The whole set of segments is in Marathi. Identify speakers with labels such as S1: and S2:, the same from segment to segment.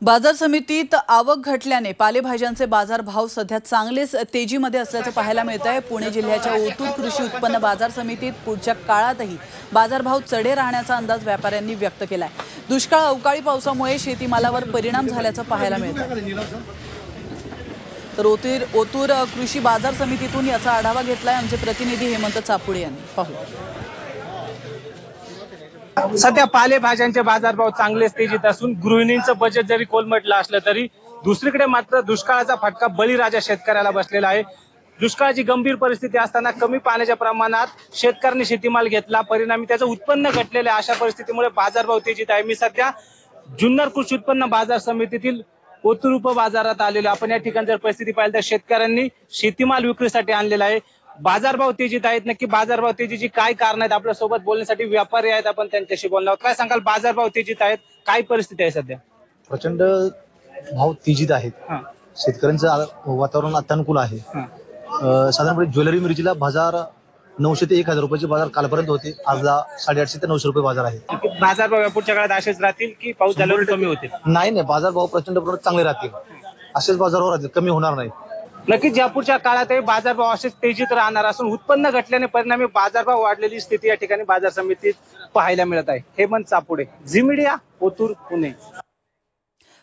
S1: बाजार समितीत आवक घटल्याने पालेभाज्यांचे बाजारभाव सध्या चांगलेच तेजीमध्ये असल्याचे पाहायला मिळत आहे। पुणे जिल्ह्याच्या ओतूर कृषी उत्पन्न बाजार समितीत पुढच्या काळातही बाजारभाव चढे राहण्याचा अंदाज व्यापाऱ्यांनी व्यक्त केलाय। दुष्काळ अवकाळी पावसामुळे शेतीमालावर परिणाम झाल्याचं पाहायला मिळतं। तर ओतूर कृषी बाजार समितीतून याचा आढावा घेतलाय आमचे प्रतिनिधी हेमंत चापुडे यांनी। पाहू।
S2: सध्या पालेभाज्यांचे बाजारभाव चांगलेच तेजीत असून गृहिणींचं बजेट जरी कोलमडलं असलं तरी दुसरीकडे मात्र दुष्काळाचा फटका बळीराजा शेतकऱ्याला बसलेला आहे। दुष्काळाची गंभीर परिस्थिती असताना कमी पाण्याच्या प्रमाणात शेतकऱ्यांनी शेतीमाल घेतला, परिणामी त्याचं उत्पन्न घटलेलं आहे। अशा परिस्थितीमुळे बाजारभाव तेजीत आहे। मी सध्या जुन्नर कृषी उत्पन्न बाजार समितीतील ओतूर उपबाजारात आलेलो। आपण या ठिकाणी जर परिस्थिती पाहिली तर शेतकऱ्यांनी शेतीमाल विक्रीसाठी आणलेला आहे। बाजारभाव तेजीत आहेत। नक्की बाजारभाव तेजीची काय कारण आहेत आपल्या सोबत बोलण्यासाठी व्यापारी आहेत, आपण त्यांच्याशी बोलणार आहोत। काय सांगाल, बाजारभाव तेजीत आहेत, काय परिस्थिती आहे सध्या?
S3: प्रचंड भाव तेजीत आहेत। शेतकऱ्यांचं वातावरण अत्यानुकूल आहे। साधारणपणे ज्वेलरी मिरचीला बाजार 900 ते 1000 रुपयाचे बाजार कालपर्यंत होते, आज 850 ते 900 रुपये बाजार आहे।
S2: बाजारभाव पुढच्या काळात असेच राहतील की पाऊस झाल्यावर कमी होतील?
S3: नाही, बाजारभाव प्रचंड प्रमाणात चांगले राहतील, असेच बाजारभाव राहतील, कमी होणार नाही।
S2: नक्कीच यापुढच्या काळातही बाजारभाव असेच तेजीत राहणार असून उत्पन्न घटल्याने परिणामी बाजारभाव वाढलेली स्थिती या ठिकाणी बाजार समितीत पाहायला मिळत आहे। हेमंत चापुडे, झी मीडिया, ओतूर, पुणे।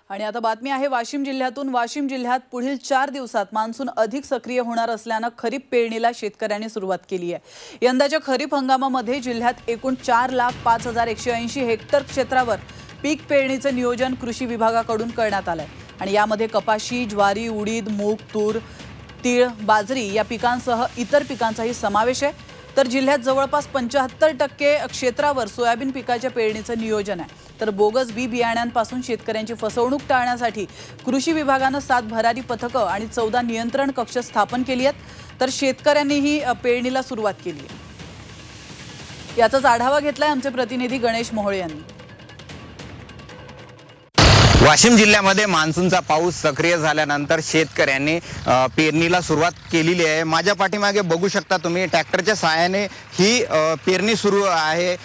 S1: आणि आता बातमी आहे वाशिम जिल्ह्यातून। वाशिम जिल्ह्यात पुढील 4 दिवसात मान्सून अधिक सक्रिय होणार असल्याने खरीप पेरणीला शेतकऱ्यांनी सुरुवात केली आहे। यंदाच्या खरीप हंगामामध्ये जिल्ह्यात एकूण 4,05,180 हेक्टर क्षेत्रावर पीक पेरणीचे नियोजन कृषी विभागाकडून करण्यात आले आहे। आणि यामध्ये कपाशी, ज्वारी, उडीद, मूग, तूर, तीळ, बाजरी या पिकांसह इतर पिकांचाही समावेश आहे। तर जिल्ह्यात जवळपास 75% क्षेत्रावर सोयाबीन पिकाच्या पेरणीचं नियोजन आहे। तर बोगस बी बियाण्यांपासून शेतकऱ्यांची फसवणूक टाळण्यासाठी कृषी विभागाने 7 भरारी पथकं आणि 14 नियंत्रण कक्ष स्थापन केली आहेत। तर शेतकऱ्यांनीही पेरणीला सुरुवात केली आहे। याचाच आढावा घेतलाय आमचे प्रतिनिधी गणेश मोहोळे यांनी।
S4: वाशिम जिल्ह्यामध्ये मान्सूनचा पाऊस सक्रिय झाल्यानंतर शेतकऱ्यांनी पेरणीला सुरुवात केलेली आहे। माझ्या पाठीमागे बघू शकता तुम्ही, ट्रॅक्टरच्या सहाय्याने ही पेरणी सुरू आहे।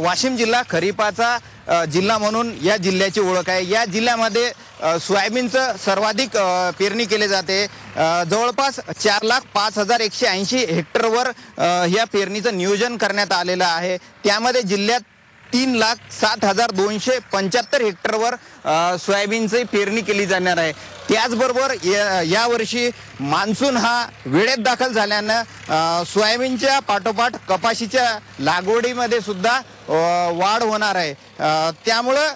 S4: वाशिम जिल्हा खरीपाचा जिल्हा म्हणून या जिल्ह्याची ओळख आहे। या जिल्ह्यामध्ये सोयाबीनचं सर्वाधिक पेरणी केली जाते। जवळपास 4,05,180 हेक्टरवर या पेरणीचं नियोजन करण्यात आलेलं आहे। त्यामध्ये जिल्ह्यात 3,07,275 हेक्टरवर सोयाबीनची पेरणी केली जाणार आहे। त्याचबरोबर यावर्षी मान्सून हा वेळेत दाखल झाल्यानं सोयाबीनच्या पाठोपाठ कपाशीच्या लागवडीमध्ये सुद्धा वाढ होणार आहे। त्यामुळं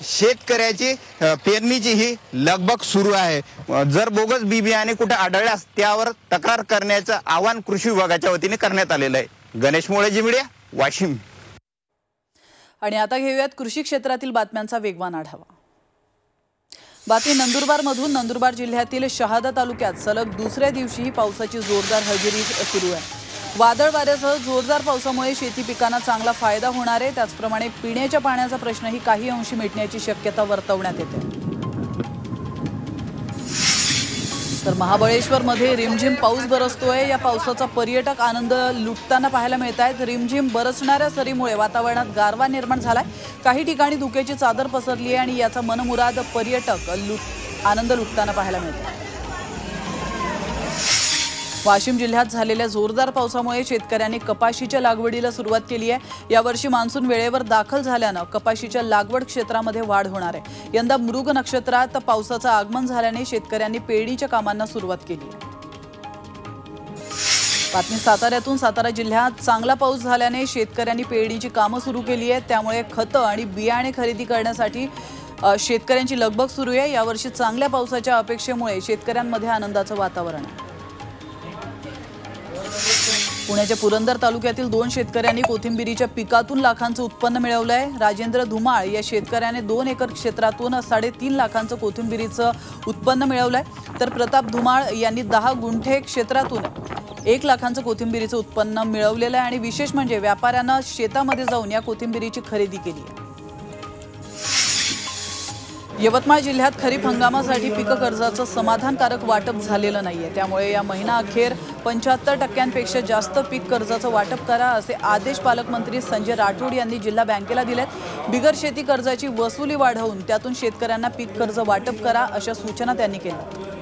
S4: शेतकऱ्याची पेरणीची ही लगबग सुरू आहे। जर बोगस बी बियाणे कुठे आढळल्यास त्यावर तक्रार करण्याचं आवाहन कृषी विभागाच्या वतीने करण्यात आलेलं आहे। गणेश मोहोळे, झी मीडिया, वाशिम।
S1: आणि आता घेऊयात कृषी क्षेत्रातील बातम्यांचा वेगवान आढावा। बातमी नंदुरबारमधून। नंदुरबार जिल्ह्यातील शहादा तालुक्यात सलग दुसऱ्या दिवशीही पावसाची जोरदार हजेरी सुरू आहे। वादळ वाऱ्यासह जोरदार पावसामुळे शेती पिकांना चांगला फायदा होणार आहे। त्याचप्रमाणे पिण्याच्या पाण्याचा प्रश्नही काही अंशी मिटण्याची शक्यता वर्तवण्यात येते। तर महाबळेश्वरमध्ये रिमझिम पाऊस बरसतोय। या पावसाचा पर्यटक आनंद लुटताना पाहायला मिळत आहेत। रिमझिम बरसणाऱ्या सरीमुळे वातावरणात गारवा निर्माण झालाय। काही ठिकाणी धुक्याची चादर पसरली आहे आणि याचा मनमुराद पर्यटक आनंद लुटताना पाहायला मिळतात। वाशिम जिल्ह्यात झालेल्या जोरदार पावसामुळे शेतकऱ्यांनी कपाशीच्या लागवडीला सुरुवात केली आहे। यावर्षी मान्सून वेळेवर दाखल झाल्यानं कपाशीच्या लागवड क्षेत्रामध्ये वाढ होणार आहे। यंदा मृग नक्षत्रात पावसाचं आगमन झाल्याने शेतकऱ्यांनी पेरणीच्या कामांना सुरुवात केली आहे। बातमी साताऱ्यातून। सातारा जिल्ह्यात चांगला पाऊस झाल्याने शेतकऱ्यांनी पेरणीची कामं सुरू केली आहेत। त्यामुळे खतं आणि बियाणे खरेदी करण्यासाठी शेतकऱ्यांची लगबग सुरू आहे। यावर्षी चांगल्या पावसाच्या अपेक्षेमुळे शेतकऱ्यांमध्ये आनंदाचं वातावरण आहे। पुण्याच्या पुरंदर तालुक्यातील 2 शेतकऱ्यांनी कोथिंबिरीच्या पिकातून लाखांचं उत्पन्न मिळवलं आहे। राजेंद्र धुमाळ या शेतकऱ्याने 2 एकर क्षेत्रातून 3.5 लाखांचं कोथिंबिरीचं उत्पन्न मिळवलं आहे। तर प्रताप धुमाळ यांनी 10 गुंठे क्षेत्रातून 1 लाखांचं कोथिंबिरीचं उत्पन्न मिळवलेलं आहे। आणि विशेष म्हणजे व्यापाऱ्यांना शेतामध्ये जाऊन या कोथिंबिरीची खरेदी केली आहे। यवतमाळ जिल्ह्यात खरीप हंगामासाठी पीक कर्जाचं समाधानकारक वाटप झालेलं नाहीये, त्यामुळे या महिना अखेर 75% जास्त पीक कर्जाचं वाटप करा असे आदेश पालकमंत्री संजय राठोड यांनी जिल्हा बँकेला दिलेत। बिगर शेती कर्जाची वसुली वाढवून त्यातून शेतकऱ्यांना पीक कर्ज वाटप करा अशा सूचना त्यांनी केल्या।